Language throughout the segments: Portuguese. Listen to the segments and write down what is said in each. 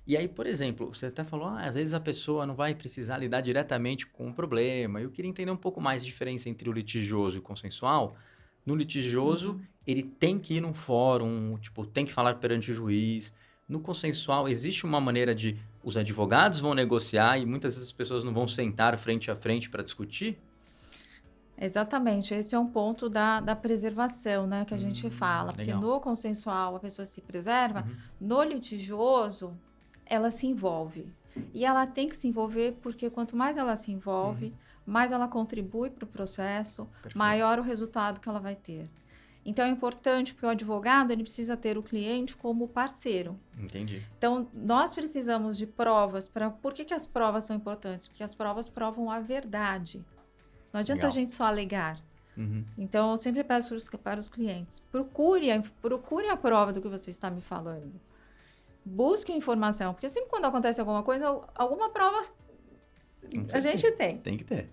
E aí, por exemplo, você até falou, às vezes a pessoa não vai precisar lidar diretamente com o problema. Eu queria entender um pouco mais a diferença entre o litigioso e o consensual. No litigioso, Uhum. ele tem que ir num fórum, tipo, tem que falar perante o juiz. No consensual, existe uma maneira de os advogados vão negociar e muitas vezes as pessoas não vão sentar frente a frente para discutir? Exatamente, esse é um ponto da preservação, né, que a gente fala, porque Legal. no consensual a pessoa se preserva, Uhum, no litigioso ela se envolve. E ela tem que se envolver porque quanto mais ela se uhum, envolve, mais ela contribui para o processo, perfeito. maior o resultado que ela vai ter. Então é importante porque o advogado ele precisa ter o cliente como parceiro. Entendi. Então nós precisamos de provas para. Por que as provas são importantes? Porque as provas provam a verdade. Não adianta a Legal. gente só alegar. Uhum, Então, eu sempre peço para os clientes, procure a prova do que você está me falando. Busque a informação, porque sempre quando acontece alguma coisa, alguma prova com a gente certeza. tem. Tem que ter.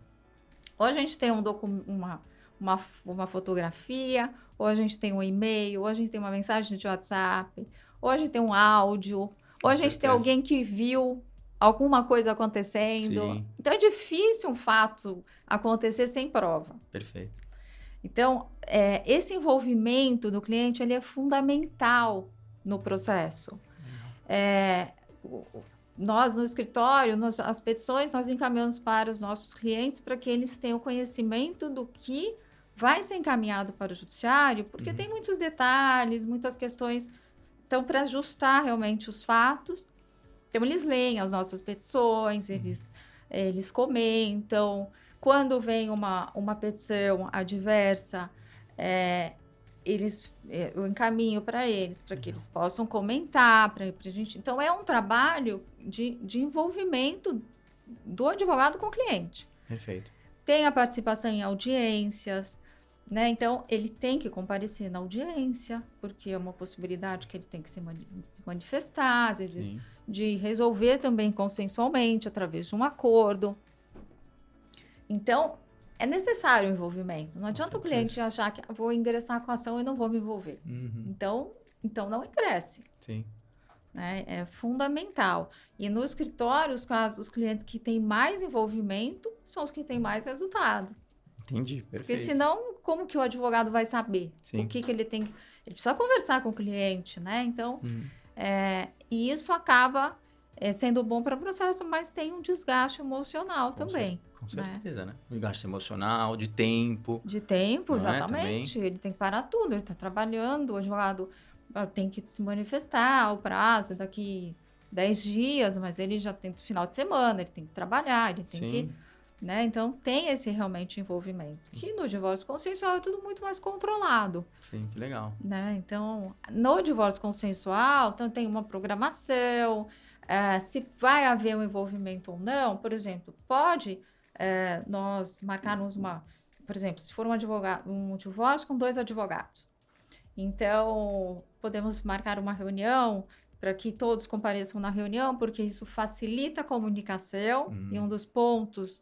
Ou a gente tem uma fotografia, ou a gente tem um e-mail, ou a gente tem uma mensagem de WhatsApp, ou a gente tem um áudio, ou Com a gente tem certeza. alguém que viu alguma coisa acontecendo. Sim, Então, é difícil um fato acontecer sem prova. perfeito. Então, esse envolvimento do cliente ele é fundamental no processo. Legal. É, nós, no escritório, as petições nós encaminhamos para os nossos clientes para que eles tenham conhecimento do que vai ser encaminhado para o judiciário, porque Uhum, tem muitos detalhes, muitas questões. Então, para ajustar realmente os fatos, então eles leem as nossas petições, uhum. eles comentam. Quando vem uma petição adversa, é, eu encaminho para eles, para que Legal. eles possam comentar, para a gente. Então, é um trabalho de envolvimento do advogado com o cliente. Perfeito. Tem a participação em audiências, né? Então, ele tem que comparecer na audiência, porque é uma possibilidade que ele tem que se manifestar, às vezes, Sim. de resolver também consensualmente, através de um acordo. Então, é necessário o envolvimento. Não Com adianta o cliente certeza. achar que vou ingressar com a ação e não vou me envolver. Uhum. Então não ingresse. Sim. Né? É fundamental. E no escritório, os clientes que têm mais envolvimento são os que têm mais resultado. Entendi. Porque Perfeito. senão, como que o advogado vai saber o Sim. que ele tem que... Ele precisa conversar com o cliente, né? Então, Uhum. e isso acaba sendo bom para o processo, mas tem um desgaste emocional também, Com né? certeza, né? Um gasto emocional, de tempo, De tempo, não é? Também. exatamente. Ele tem que parar tudo, ele está trabalhando, o advogado tem que se manifestar, o prazo é daqui 10 dias, mas ele já tem final de semana, ele tem que trabalhar, ele tem que, Sim. né? Então tem esse realmente envolvimento. Que no divórcio consensual é tudo muito mais controlado, Sim, que legal. né? Então, no divórcio consensual, então tem uma programação, se vai haver um envolvimento ou não, por exemplo, pode nós marcarmos por exemplo, se for um divórcio com 2 advogados, então podemos marcar uma reunião para que todos compareçam na reunião, porque isso facilita a comunicação, e um Uhum. dos pontos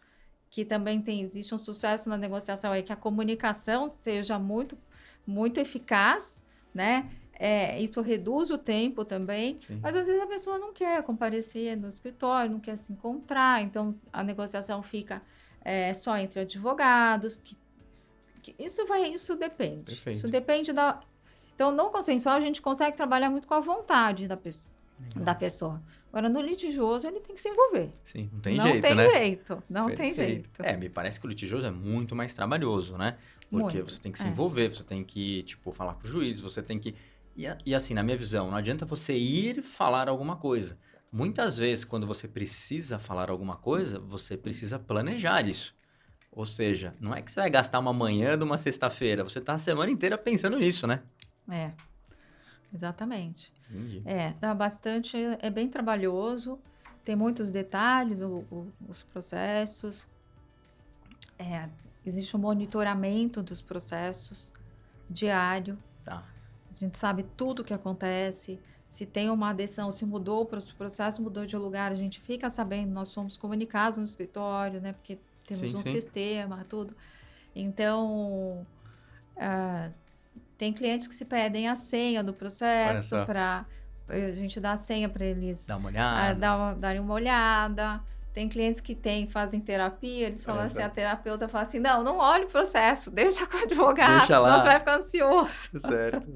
que também existe um sucesso na negociação é que a comunicação seja muito, muito eficaz, né? Isso reduz o tempo também, Sim. mas às vezes a pessoa não quer comparecer no escritório, não quer se encontrar, então a negociação fica só entre advogados, isso depende. Isso Perfeito. depende da. Então, no consensual, a gente consegue trabalhar muito com a vontade da pessoa. Da Legal. pessoa. Agora, no litigioso, ele tem que se envolver. Sim, não tem Não jeito, tem né? jeito. Não tem Perfeito. jeito. Me parece que o litigioso é muito mais trabalhoso, né? Porque Muito. você tem que se envolver, você tem que, tipo, falar com o juiz, você tem que... E assim, na minha visão, não adianta você ir falar alguma coisa. Muitas vezes, quando você precisa falar alguma coisa, você precisa planejar isso. Ou seja, não é que você vai gastar uma manhã de uma sexta-feira, você tá a semana inteira pensando nisso, né? É, exatamente. Entendi. Dá bastante. É bem trabalhoso. Tem muitos detalhes, os processos. Existe um monitoramento dos processos diário. Tá. A gente sabe tudo o que acontece. Se tem uma adesão, se mudou o processo, mudou de lugar, a gente fica sabendo, nós somos comunicados no escritório, né? Porque temos Sim, um sim. sistema, tudo. Então, tem clientes que se pedem a senha do Olha processo só. a gente dá a senha para eles Dá uma olhada. darem uma olhada. Tem clientes que fazem terapia, eles falam assim, a terapeuta fala assim, não olhe o processo, deixa com o advogado, Deixa lá. senão você vai ficar ansioso. Certo.